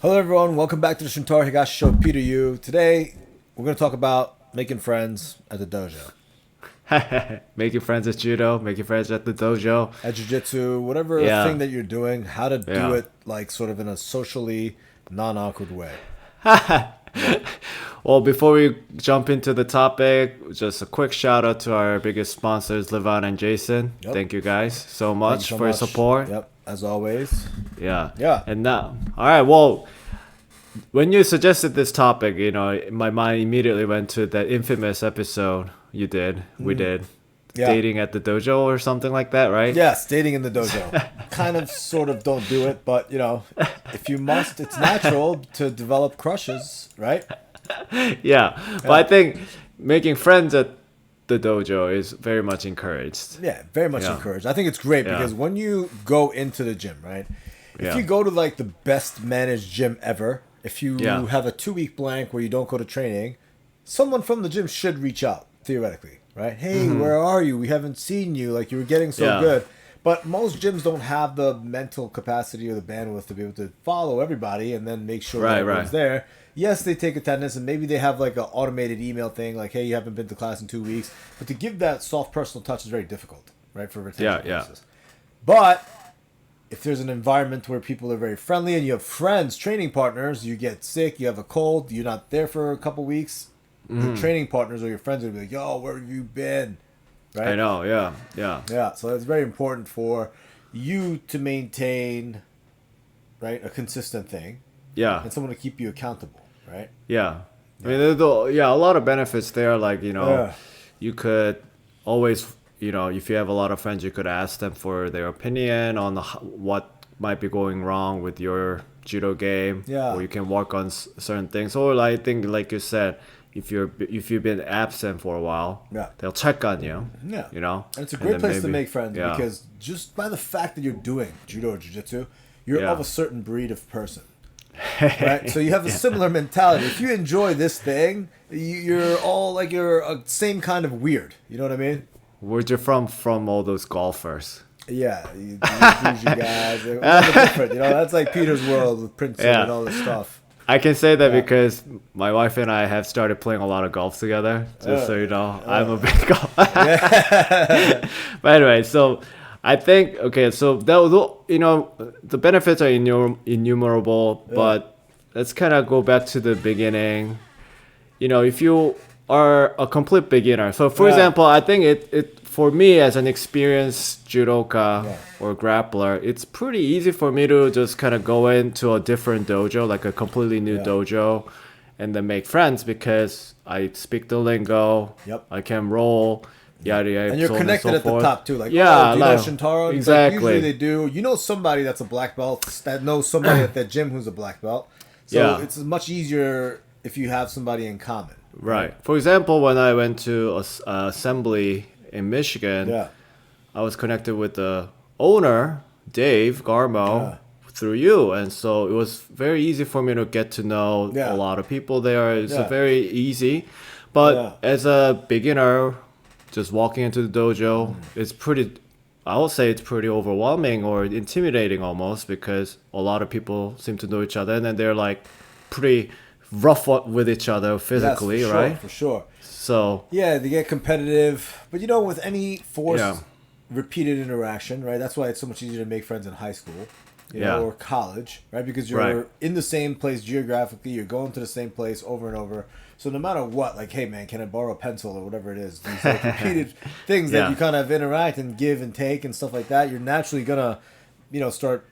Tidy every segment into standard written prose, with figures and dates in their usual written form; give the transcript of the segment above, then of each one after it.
Hello everyone, welcome back to the Shintaro Higashi Show, Peter you. Today, we're going to talk about making friends at the dojo. Making friends at judo, making friends at the dojo. At jiu-jitsu, whatever thing that you're doing, how to do it like sort of in a socially non-awkward way. Well, before we jump into the topic, just a quick shout out to our biggest sponsors, Levon and Jason. Yep. Thank you guys so much so for your much. support. Yep, as always. Yeah. And now, all right, well, when you suggested this topic, my mind immediately went to that infamous episode we did, dating at the dojo or something like that, right? Yes, dating in the dojo. Kind of, sort of don't do it, but, if you must, it's natural to develop crushes, right? Yeah, but I think making friends at the dojo is very much encouraged. Yeah, very much encouraged. I think it's great because when you go into the gym, right? If you go to like the best managed gym ever, if you have a 2-week blank where you don't go to training, someone from the gym should reach out, theoretically, right? Hey, where are you? We haven't seen you. Like, you were getting so good. But most gyms don't have the mental capacity or the bandwidth to be able to follow everybody and then make sure that everyone's there. Yes, they take attendance and maybe they have like an automated email thing like, hey, you haven't been to class in 2 weeks. But to give that soft personal touch is very difficult, right, for retention purposes. But if there's an environment where people are very friendly and you have friends, training partners, you get sick, you have a cold, you're not there for a couple weeks, your training partners or your friends will be like, yo, where have you been? Right? I know, yeah. Yeah, so it's very important for you to maintain, right, a consistent thing. Yeah. And someone to keep you accountable, right? Yeah. I mean, there's a lot of benefits there. Like, you could always, if you have a lot of friends, you could ask them for their opinion on what might be going wrong with your judo game. Yeah. Or you can work on certain things. Or I think, like you said, if you've been absent for a while, they'll check on you. Yeah. And it's a great place to make friends because just by the fact that you're doing judo or jiu-jitsu, you're of a certain breed of person. Right? So you have a similar mentality. If you enjoy this thing, you're all like you're a same kind of weird. You know what I mean? Where'd you from all those golfers? Yeah, you guys. They're different. That's like Peter's world with Prince and all this stuff. I can say that because my wife and I have started playing a lot of golf together. Just so you know, I'm a big golf. But anyway, so I think so that was, the benefits are innumerable. But let's kind of go back to the beginning. If you are a complete beginner, so for example, I think it for me as an experienced judoka or grappler, it's pretty easy for me to just kind of go into a different dojo, like a completely new dojo, and then make friends because I speak the lingo, I can roll, yada yada. And you're connected at the top too, like do you like, know Shintaro? Exactly. Like, usually they do. You know somebody that's a black belt that knows somebody at that gym who's a black belt. So it's much easier if you have somebody in common. Right. For example, when I went to assembly in Michigan, I was connected with the owner, Dave Garmo, through you. And so it was very easy for me to get to know a lot of people there. It's very easy. But as a beginner, just walking into the dojo, I will say it's pretty overwhelming or intimidating almost because a lot of people seem to know each other. And then they're like pretty rough with each other physically, right? For sure. So they get competitive, but with any forced repeated interaction, right? That's why it's so much easier to make friends in high school, or college, right? Because you're in the same place geographically, you're going to the same place over and over. So no matter what, like, hey man, can I borrow a pencil or whatever it is? These like repeated things that you kind of interact and give and take and stuff like that. You're naturally gonna, start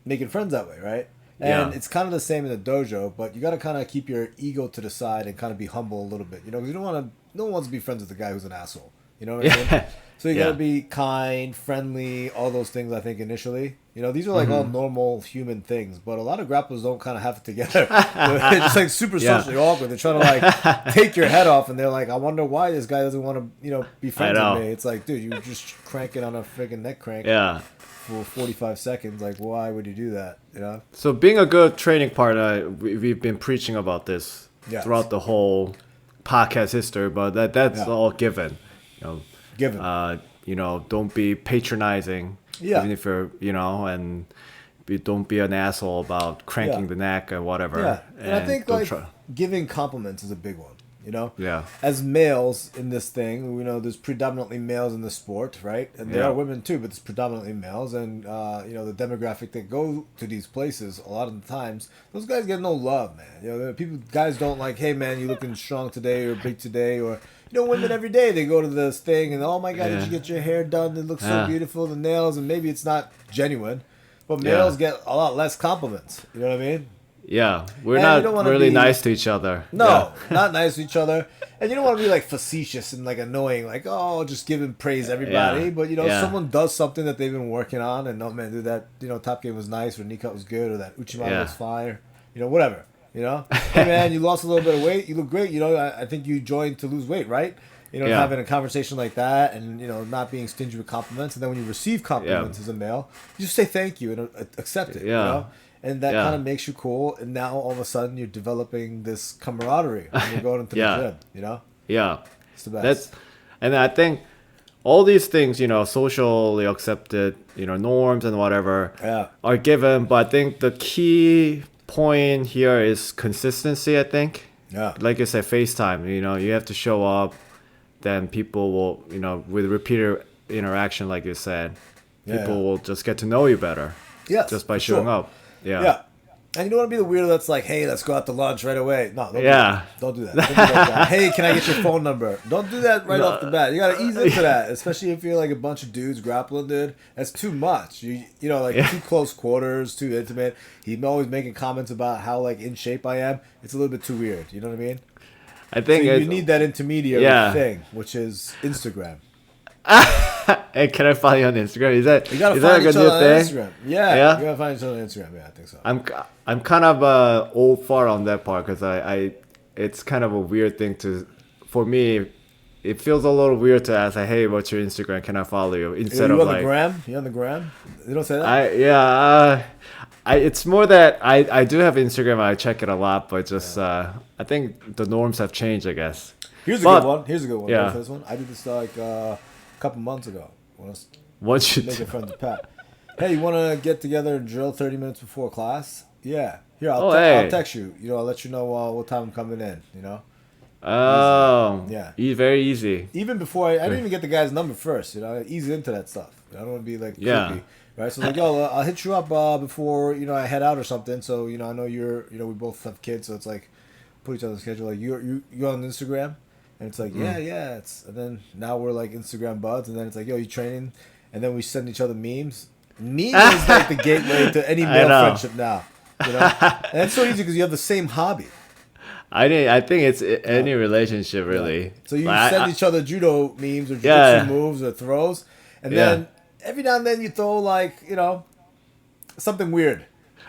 making friends that way, right? And it's kind of the same in the dojo, but you got to kind of keep your ego to the side and kind of be humble a little bit, because no one wants to be friends with the guy who's an asshole. You know what I mean? So you got to be kind, friendly, all those things, I think, initially. These are like all normal human things, but a lot of grapplers don't kind of have it together. They're just like super socially awkward. They're trying to like take your head off, and they're like, I wonder why this guy doesn't want to, be friends with me. It's like, dude, you were just cranking on a freaking neck crank. For 45 seconds, like, why would you do that? So being a good training partner, we've been preaching about this throughout the whole podcast history, but that's all given. Given. Don't be patronizing, even if you're, and don't be an asshole about cranking the neck or whatever. Yeah, and I think like giving compliments is a big one. Yeah. As males in this thing, there's predominantly males in the sport, right? And there are women too, but it's predominantly males. And the demographic that go to these places, a lot of the times, those guys get no love, man. Guys don't like, hey man, you looking strong today or big today, or women every day they go to this thing and oh my god, did you get your hair done? It looks so beautiful, the nails, and maybe it's not genuine, but males get a lot less compliments. You know what I mean? Yeah, we're not really nice to each other. No, not nice to each other. And you don't want to be like facetious and like annoying, like, oh, just giving praise everybody. But, someone does something that they've been working on and, oh man, dude, that, Top Game was nice, or knee cut was good, or that Uchimata was fire, whatever. Hey man, you lost a little bit of weight, you look great. I think you joined to lose weight, right? Having a conversation like that and, not being stingy with compliments. And then when you receive compliments as a male, you just say thank you and accept it, And that kind of makes you cool. And now all of a sudden you're developing this camaraderie when you're going into the gym, Yeah. It's the best. And I think all these things, socially accepted, norms and whatever are given. But I think the key point here is consistency, I think. Yeah. Like you said, FaceTime, you have to show up. Then people will, with repeated interaction, like you said, people will just get to know you better. Yes, just by showing up. Yeah. And you don't want to be the weirdo that's like, hey, let's go out to lunch right away. No, don't do that. Don't do that. Hey, can I get your phone number? Don't do that right off the bat. You got to ease into that, especially if you're like a bunch of dudes grappling, dude. That's too much. Too close quarters, too intimate. He's always making comments about how like in shape I am. It's a little bit too weird. You know what I mean? I think you need that intermediary thing, which is Instagram. Hey, can I follow you on Instagram? Is that you gotta is find that a each good other on thing? Instagram. Yeah, you gotta find each other on Instagram. Yeah, I think so. I'm kind of old far on that part because I it's kind of a weird thing for me. It feels a little weird to ask, like, hey, what's your Instagram? Can I follow you? Instead you of on like, the gram? You on the gram? You don't say that. It's more that I do have Instagram. I check it a lot, but just I think the norms have changed, I guess. Here's a good one. Yeah. This one. I did this like a couple months ago. What you making friends with Pat. Hey, you want to get together and drill 30 minutes before class? Yeah. Here, I'll text you. I'll let you know what time I'm coming in. Oh. Easy. Yeah. Very easy. Even before I didn't even get the guy's number first. I ease into that stuff. I don't want to be like creepy. Right. So like, yo, I'll hit you up before I head out or something. So I know you're we both have kids, so it's like put each other on the schedule. Like you on Instagram. And it's like, yeah. And then now we're like Instagram buds. And then it's like, yo, you training? And then we send each other memes. Memes is like the gateway to any male friendship now. And it's so easy because you have the same hobby. I think it's any relationship, really. Yeah. So you send each other judo memes or jiu-jitsu moves or throws. And then every now and then you throw like, something weird.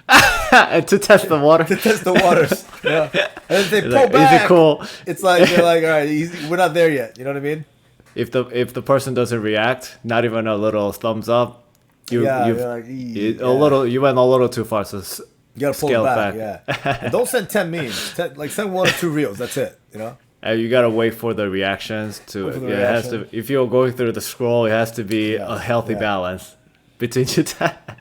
To test the water. To test the waters. Yeah. And if they pull back, is it cool? It's like you're like, all right, we're not there yet. You know what I mean? If the person doesn't react, not even a little thumbs up, you went a little too far. So you gotta pull it back. Yeah. And don't send 10 memes. Send 1 or 2 reels. That's it. And you gotta wait for the reactions to. It has to. If you're going through the scroll, it has to be a healthy balance between you.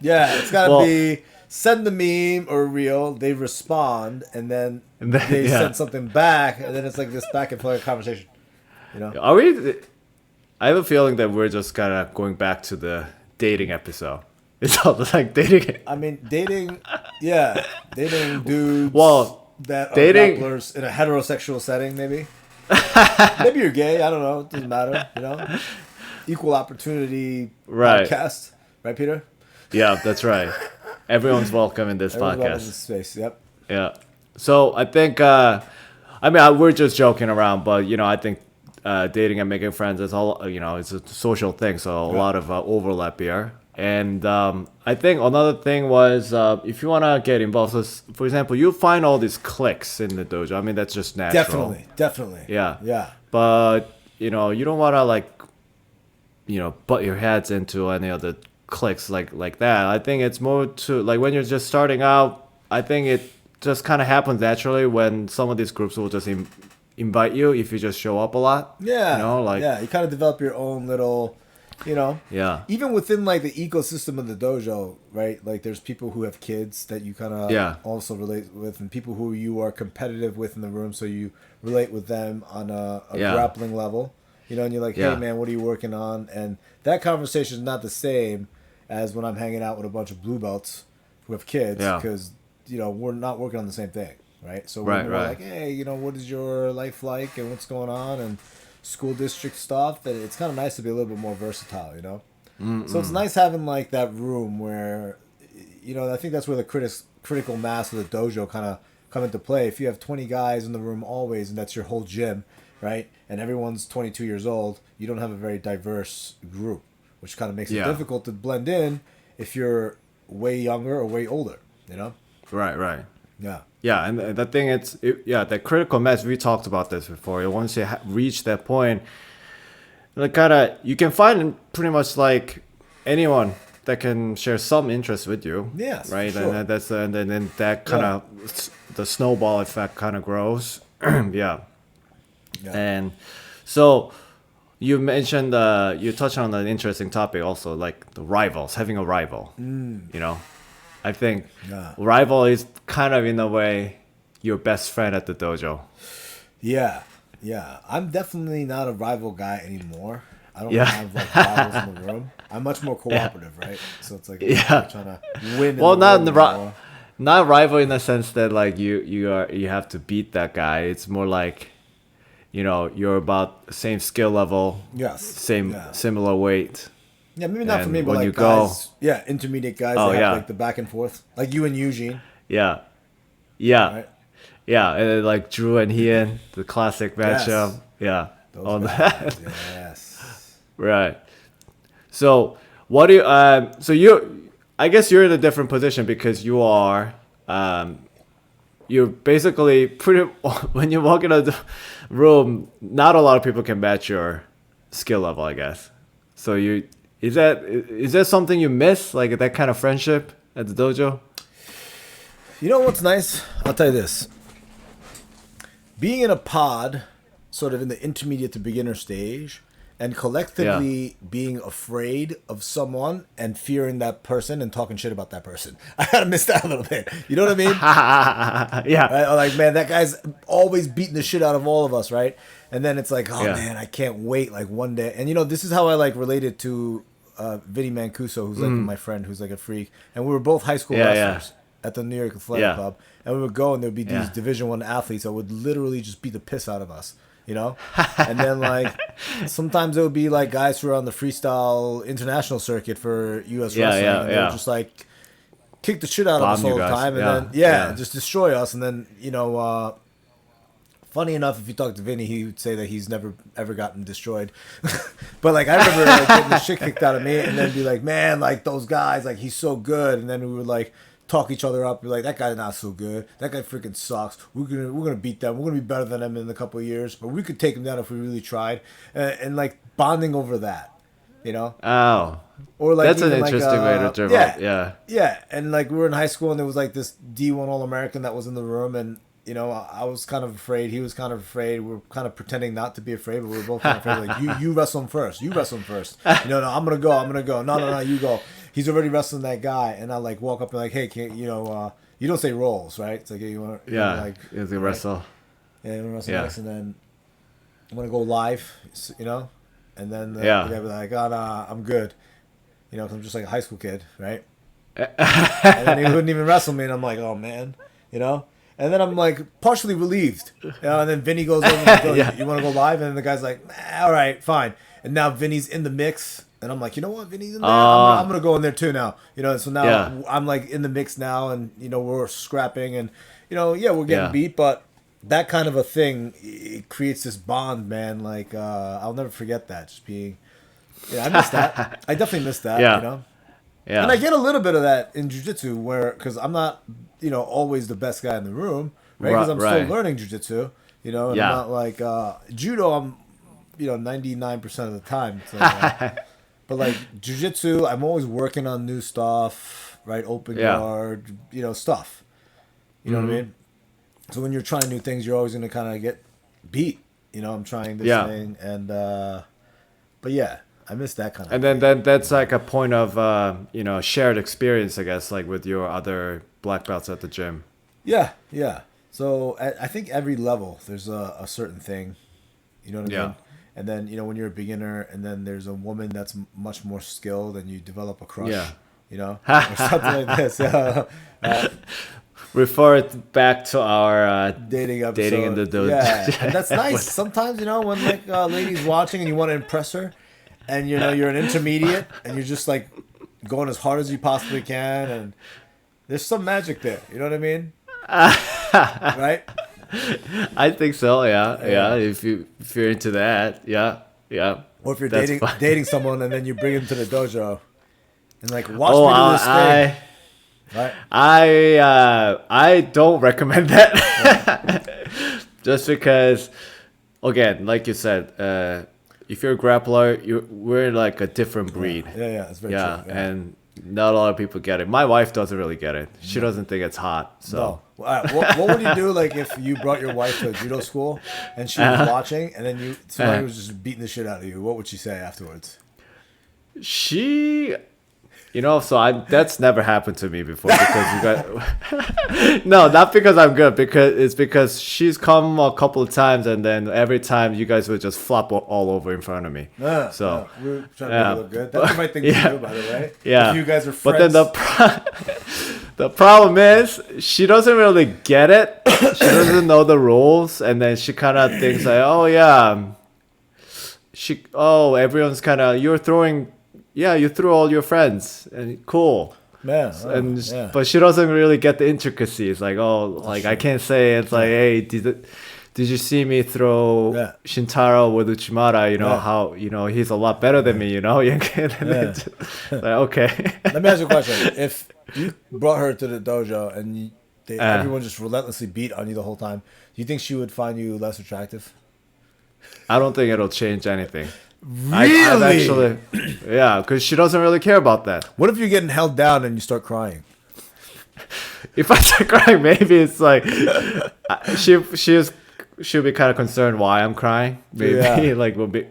Yeah, it's gotta be. Send the meme or reel, they respond, and then they send something back, and then it's like this back and forth conversation. Are we? I have a feeling that we're just kind of going back to the dating episode. It's all like dating. I mean, dating dudes. Well, that are grapplers in a heterosexual setting, maybe. Maybe you're gay. I don't know. It doesn't matter. Equal opportunity podcast, right, Peter? Yeah, that's right. Everyone's welcome in this podcast. Welcome in this space. Yep. Yeah. So I think, we're just joking around, but I think dating and making friends is all it's a social thing, so a lot of overlap here. And I think another thing was if you want to get involved, so for example, you find all these cliques in the dojo. I mean, that's just natural. Definitely. Yeah. But you don't want to butt your heads into any of the cliques like that. I think it's more to like when you're just starting out. I think it just kind of happens naturally when some of these groups will just invite you if you just show up a lot. Yeah. You kind of develop your own little You know, Yeah. even within like the ecosystem of the dojo, right? Like there's people who have kids that you kind of also relate with, and people who you are competitive with in the room, so you relate with them on a grappling level. You know, and you're like, hey man, what are you working on? And that conversation is not the same as when I'm hanging out with a bunch of blue belts who have kids, because you know we're not working on the same thing, right? So we're more like, hey, you know, what is your life like, and what's going on, and school district stuff. And it's kind of nice to be a little bit more versatile, you know. So it's nice having like that room where, you know, I think that's where the critical mass of the dojo kind of come into play. If you have 20 guys in the room always, and that's your whole gym, right, and everyone's 22 years old, you don't have a very diverse group, which kind of makes it difficult to blend in if you're way younger or way older, you know. Right. Yeah. Yeah, and the thing the critical mass, we talked about this before. Once you reach that point, like you can find pretty much like anyone that can share some interest with you. Yes, right. Sure. And then that kind of the snowball effect kind of grows. Yeah. And so you mentioned you touched on an interesting topic also, like the rivals, having a rival. You know. I think rival is kind of in a way your best friend at the dojo. Yeah. I'm definitely not a rival guy anymore. I don't have like rivals in the room. I'm much more cooperative, right? So it's like I'm trying to win. Well, not rival in the sense that like you have to beat that guy. It's more like, you know, you're about same skill level. Yes. Similar weight. Yeah, maybe not for me, but like guys, intermediate guys that have like the back and forth, like you and Eugene. Yeah. Right? Yeah, and then, like Drew and Ian, the classic matchup. Yes. Yeah. Yes. Right. So what do you? I guess you're in a different position because you are. You're basically pretty. When you walk in a room, not a lot of people can match your skill level, I guess. So is that something you miss, like that kind of friendship at the dojo? You know what's nice? I'll tell you this. Being in a pod, sort of in the intermediate to beginner stage, and collectively being afraid of someone and fearing that person and talking shit about that person. I gotta miss that a little bit. You know what I mean? Yeah. Right? Like, man, that guy's always beating the shit out of all of us, right? And then it's like, man, I can't wait like one day. And you know, this is how I like related to Vinny Mancuso, who's like my friend, who's like a freak, and we were both high school wrestlers at the New York Athletic Club, and we would go and there would be these Division I athletes that would literally just beat the piss out of us, you know. And then like sometimes it would be like guys who are on the freestyle international circuit for U.S. wrestling, and they would just like kick the shit out of us all the time, and then just destroy us. And then you know, funny enough, if you talk to Vinny, he would say that he's never ever gotten destroyed. But like I remember like, getting the shit kicked out of me, and then be like, man, like those guys, like he's so good. And then we would like talk each other up, be like, that guy's not so good. That guy freaking sucks. We're gonna beat them. We're gonna be better than them in a couple of years, but we could take them down if we really tried. And like bonding over that, you know. Oh. Or like that's an interesting way to dribble. Yeah. And like we were in high school, and there was like this D1 All-American that was in the room, and you know, I was kind of afraid. He was kind of afraid. We were kind of pretending not to be afraid, but we were both kind of afraid. Like, you wrestle him first. You wrestle him first. No, I'm going to go. No, you go. He's already wrestling that guy. And I, like, walk up and, like, hey, you don't say rolls, right? It's like, hey, you want to, like... It's a wrestle. Yeah, you want to wrestle next, and then I'm going to go live, you know? And then the guy would be like, oh, nah, I'm good. You know, because I'm just like a high school kid, right? And then he wouldn't even wrestle me, and I'm like, oh, man, you know? And then I'm like partially relieved. You know, and then Vinny goes over and goes, you want to go live? And then the guy's like, all right, fine. And now Vinny's in the mix. And I'm like, you know what? Vinny's in there. I'm going to go in there too now. You know, so now I'm like in the mix now. And, you know, we're scrapping. And, you know, we're getting beat. But that kind of a thing, it creates this bond, man. Like, I'll never forget that. Just being, I miss that. I definitely miss that, you know. Yeah. And I get a little bit of that in jiu-jitsu because I'm not, you know, always the best guy in the room, right? Because I'm still learning jiu-jitsu, you know, and I'm not like judo, I'm, you know, 99% of the time. So, but like jiu-jitsu, I'm always working on new stuff, right? Open guard, you know, stuff. You know what I mean? So when you're trying new things, you're always going to kind of get beat. You know, I'm trying this thing. And, but yeah, I miss that kind of. And then that's like a point of shared experience, I guess, like with your other black belts at the gym. Yeah, yeah. So I think every level there's a certain thing, you know what I mean? And then when you're a beginner, and then there's a woman that's much more skilled, and you develop a crush, or something like this. Refer it back to our dating episode. Dating in the Dojo. Yeah, and that's nice. Sometimes when like a lady's watching and you want to impress her, and you're an intermediate, and you're just like going as hard as you possibly can, and there's some magic there. You know what I mean? Right? I think so. Yeah. If you're into that, yeah. Or if you're dating someone and then you bring him to the dojo, and like watch me do this thing. Right. I don't recommend that. Just because, again, like you said, if you're a grappler, we're like a different breed. Yeah, it's very true. Yeah. And not a lot of people get it. My wife doesn't really get it. She doesn't think it's hot. So. No. All right. What would you do like if you brought your wife to a judo school and she was watching, and then somebody was just beating the shit out of you? What would she say afterwards? She... that's never happened to me before because you guys. No, not because I'm good. Because she's come a couple of times, and then every time you guys would just flop all over in front of me. We're trying to make it look good. That's the right thing to do, by the way. Yeah. If you guys are friends. But then the problem is she doesn't really get it. She doesn't know the rules, and then she kind of thinks like, oh yeah, everyone's kind of you're throwing. Yeah, you threw all your friends, and cool. Yeah, but she doesn't really get the intricacies. Like, I can't say it's like, hey, did you see me throw Shintaro with Uchimata? How he's a lot better than me. Like, okay. Let me ask you a question. If you brought her to the dojo and everyone just relentlessly beat on you the whole time, do you think she would find you less attractive? I don't think it'll change anything. Really? I've actually, because she doesn't really care about that. What if you're getting held down and you start crying? If I start crying, maybe it's like she'll be kind of concerned why I'm crying. Maybe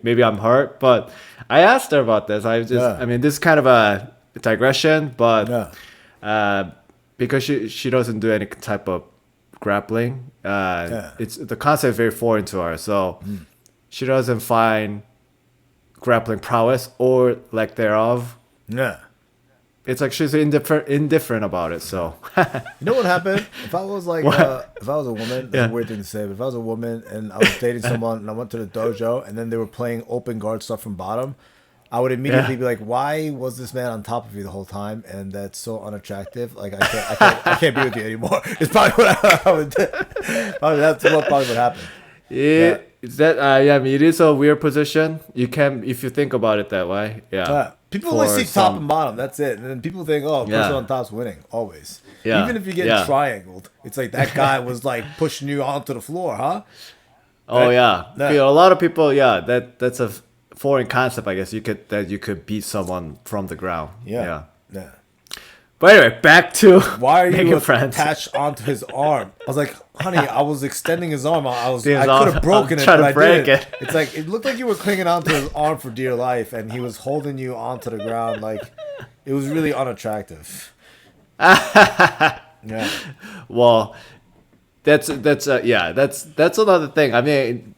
maybe I'm hurt. But I asked her about this. I mean, this is kind of a digression, but because she doesn't do any type of grappling, it's the concept is very foreign to her, so she doesn't find grappling prowess or lack thereof. Yeah. It's like she's indifferent about it. So you know what happened? If I was like if I was a woman, that's a weird thing to say, but if I was a woman and I was dating someone and I went to the dojo and then they were playing open guard stuff from bottom, I would immediately be like, why was this man on top of you the whole time? And that's so unattractive. Like I can't be with you anymore. It's probably what I would do. That's what probably would happen. Yeah. Is that I mean, it is a weird position. You can, if you think about it that way. Yeah. People only see top and bottom. That's it. And then people think, person on top's winning always. Yeah. Even if you get triangled, it's like that guy was like pushing you onto the floor, huh? Oh yeah. A lot of people. That's a foreign concept. I guess you could beat someone from the ground. Yeah. But anyway, back to why are you attached onto his arm? I was like, honey, I was extending his arm. I could have broken it, but I didn't. It's like it looked like you were clinging onto his arm for dear life, and he was holding you onto the ground. Like it was really unattractive. Yeah. Well, that's another thing. I mean,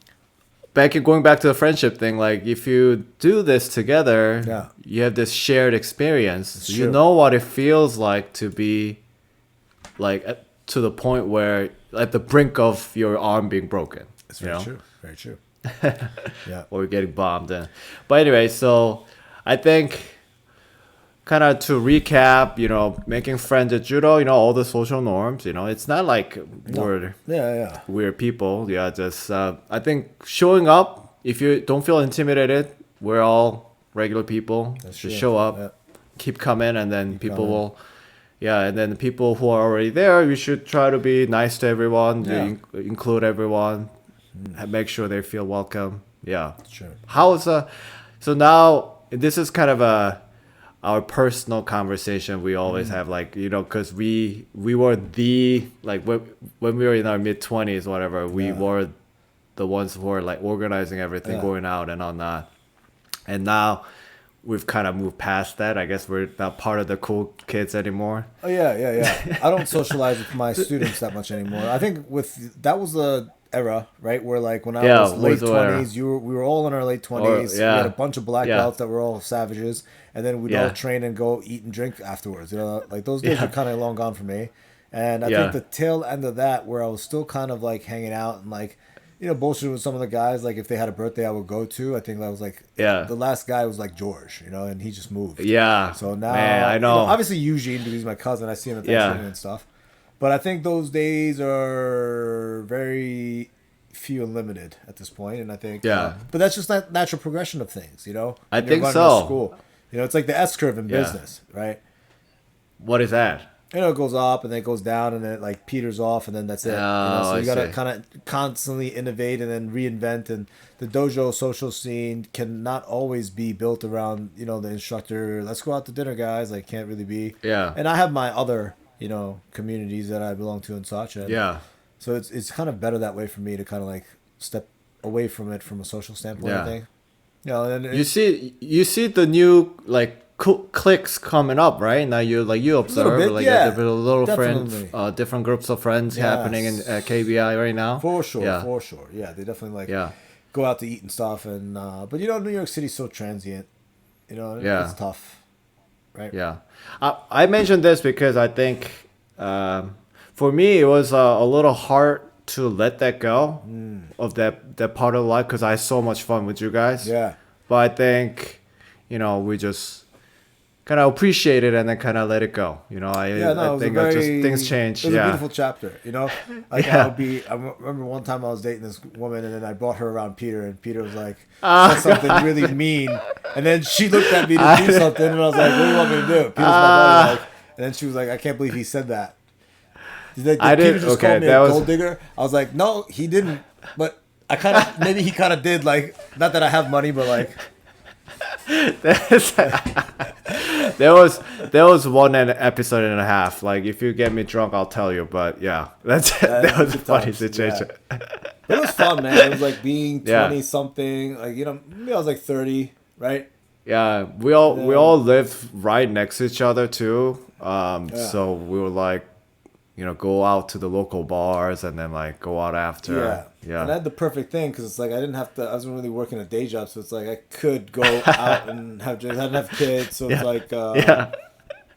going back to the friendship thing, like if you do this together, you have this shared experience. You know what it feels like to be like to the point where at the brink of your arm being broken. It's very true. Very true. Or getting bombed. But anyway, so I think kind of to recap, making friends at judo, all the social norms, it's not like we're weird people. Yeah, just I think showing up, if you don't feel intimidated, we're all regular people. Just show up, keep coming, and then people will. Yeah, and then the people who are already there, you should try to be nice to everyone, include everyone, make sure they feel welcome. Yeah. Sure. So now this is kind of our personal conversation we always have, like, because we were when we were in our mid-20s, whatever, we were the ones who were like organizing everything, going out and on that. And now we've kind of moved past that. I guess we're not part of the cool kids anymore. Oh yeah. I don't socialize with my students that much anymore. I think that was the era, right? Where like when I was late 20s, we were all in our late 20s. We had a bunch of black belts that were all savages, and then we'd all train and go eat and drink afterwards. You know, like those days are kind of long gone for me. And I think the tail end of that, where I was still kind of like hanging out and like, you know, bullshitting with some of the guys. Like if they had a birthday I would go to, I think that was like the last guy was like George, you know, and he just moved. Yeah. So now, I know. You know, obviously Eugene, because he's my cousin, I see him at Thanksgiving and stuff. But I think those days are very few and limited at this point, and I think but that's just that natural progression of things, you know. I think so. School, you know, it's like the S curve in business, right? What is that? You know, it goes up and then it goes down and then it like peters off and then that's it. So you gotta kind of constantly innovate and then reinvent. And the dojo social scene cannot always be built around, you know, the instructor. Let's go out to dinner, guys. Like, can't really be. Yeah. And I have my other, you know, communities that I belong to and such. And so it's kind of better that way for me to kind of like step away from it from a social standpoint. I think. You know, and you see the new like cliques coming up, right? Now you observe there's a little friends, different groups of friends happening in KBI right now. For sure. Yeah, they definitely go out to eat and stuff, and but you know, New York City's so transient. You know, it's tough, right? Yeah, I mentioned this because I think for me it was a little hard to let that go of that part of life because I had so much fun with you guys. Yeah, but I think, you know, we just kind of appreciate it and then kind of let it go. You know, I think things change. It was a beautiful chapter, you know? Like I remember one time I was dating this woman and then I brought her around Peter and Peter was like, said something really mean. And then she looked at me to do something and I was like, what do you want me to do? Peter's my buddy. And then she was like, I can't believe he said that. Did Peter just call me a gold digger? I was like, no, he didn't. But I kind of, maybe he kind of did. Like, not that I have money, but like. There was one episode and a half. Like, if you get me drunk, I'll tell you. But yeah, that was a funny situation. Yeah. It was fun, man. It was like being 20 something. Like, you know, maybe I was like 30, right? Yeah, we all lived right next to each other too. So we were like, you know, go out to the local bars and then like go out after. Yeah. And I had the perfect thing because it's like I wasn't really working a day job, so it's like I could go out and have drinks. I didn't have kids, so it's like, you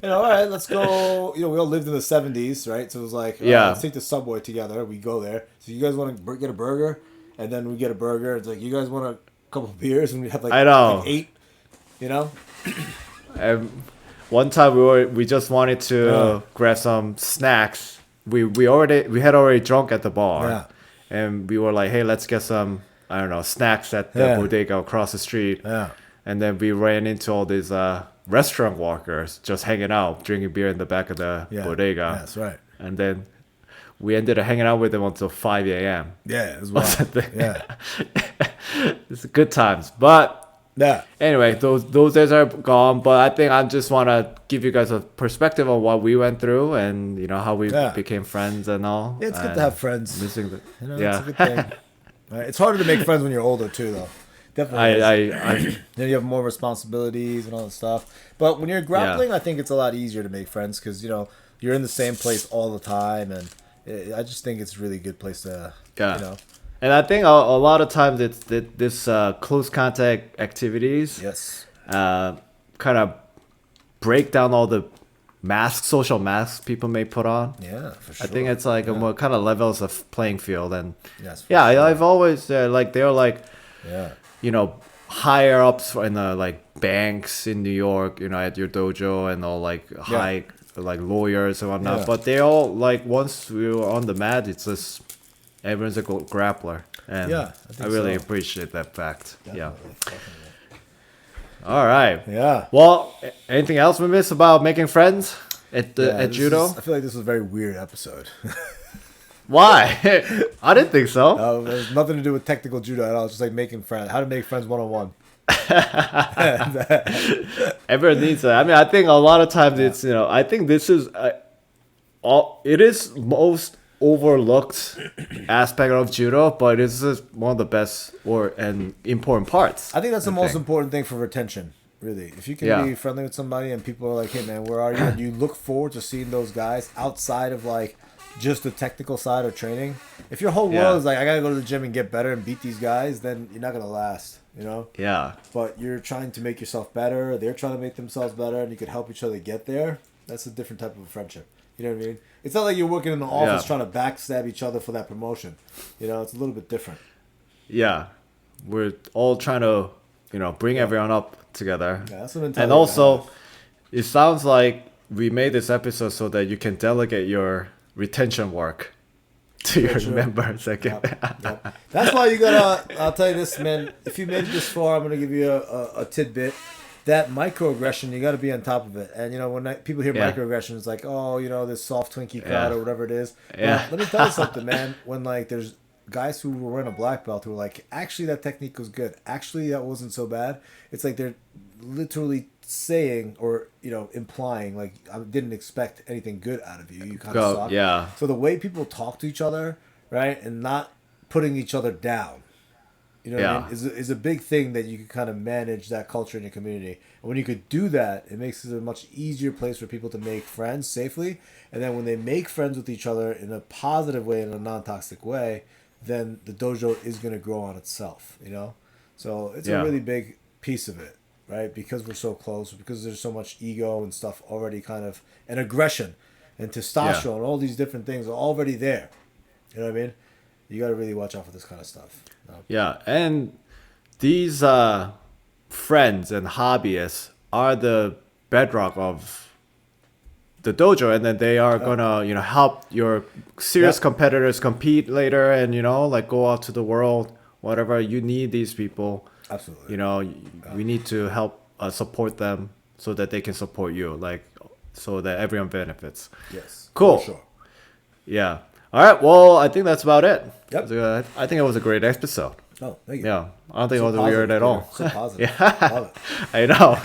know, all right, let's go. You know, we all lived in the 70s, right? So it was like, let's take the subway together. We go there. So you guys want to get a burger? And then we get a burger. It's like, you guys want a couple of beers? And we have like 8, you know? One time we just wanted to grab some snacks. We had already drunk at the bar, and we were like, hey, let's get some, I don't know, snacks at the bodega across the street. And then we ran into all these restaurant workers just hanging out, drinking beer in the back of the bodega. Yeah, that's right. And then we ended up hanging out with them until 5 a.m. Yeah, as well. It's good times, but. Yeah. Anyway, those days are gone, but I think I just want to give you guys a perspective on what we went through and, you know, how we became friends and all. Yeah, it's good to have friends. It's a good thing. It's harder to make friends when you're older too, though. Definitely. Then you have more responsibilities and all that stuff. But when you're grappling, I think it's a lot easier to make friends because, you know, you're in the same place all the time, and I just think it's a really good place to, you know. And I think a lot of times it's this close contact activities kind of break down all the social masks people may put on. Yeah, for sure. I think it's like a more kind of levels of playing field. And sure. I've always like they're like, you know, higher ups in the like banks in New York, you know, at your dojo and all like high like lawyers and whatnot. But they all like once we were on the mat, it's just. Everyone's a grappler, and I really appreciate that fact. Definitely. All right. Yeah. Well, anything else we missed about making friends at judo? I feel like this was a very weird episode. Why? I didn't think so. It has nothing to do with technical judo at all. It's just like making friends. How to make friends 101. Everyone needs that. I mean, I think a lot of times it's, you know, I think this is it is most overlooked aspect of judo, but it's just one of the best and important parts. I think that's the most important thing for retention. Really. If you can be friendly with somebody and people are like, hey, man, where are you? And you look forward to seeing those guys outside of like just the technical side of training. If your whole world is like, I got to go to the gym and get better and beat these guys, then you're not going to last, you know? Yeah. But you're trying to make yourself better. They're trying to make themselves better and you could help each other get there. That's a different type of a friendship. You know what I mean? It's not like you're working in the office trying to backstab each other for that promotion. You know, it's a little bit different. Yeah. We're all trying to, you know, bring everyone up together. Yeah, that's the mentality. And also, it sounds like we made this episode so that you can delegate your retention work to your members. Yep. That's why you gotta, I'll tell you this, man, if you made it this far, I'm gonna give you a tidbit. That microaggression, you got to be on top of it. And, you know, when people hear microaggression, it's like, oh, you know, this soft Twinkie crowd or whatever it is. But let me tell you something, man. When, like, there's guys who were wearing a black belt who were like, actually, that technique was good. Actually, that wasn't so bad. It's like they're literally saying or, you know, implying, like, I didn't expect anything good out of you. You kind of suck. Yeah. So the way people talk to each other, right, and not putting each other down. You know what I mean? Is a big thing that you can kind of manage that culture in your community. And when you could do that, it makes it a much easier place for people to make friends safely. And then when they make friends with each other in a positive way, in a non-toxic way, then the dojo is going to grow on itself, you know? So it's a really big piece of it, right? Because we're so close, because there's so much ego and stuff already kind of, and aggression and testosterone, all these different things are already there. You know what I mean? You got to really watch out for this kind of stuff. Yeah, and these friends and hobbyists are the bedrock of the dojo, and then they are gonna, you know, help your serious competitors compete later, and, you know, like go out to the world, whatever. You need these people. Absolutely. You know, we need to help support them so that they can support you, like, so that everyone benefits. Yes. Cool. For sure. Yeah. All right, well, I think that's about it. Yep. I think it was a great episode. Oh, thank you. Yeah, I don't think it was weird at all. So positive. Yeah, Love it. I know.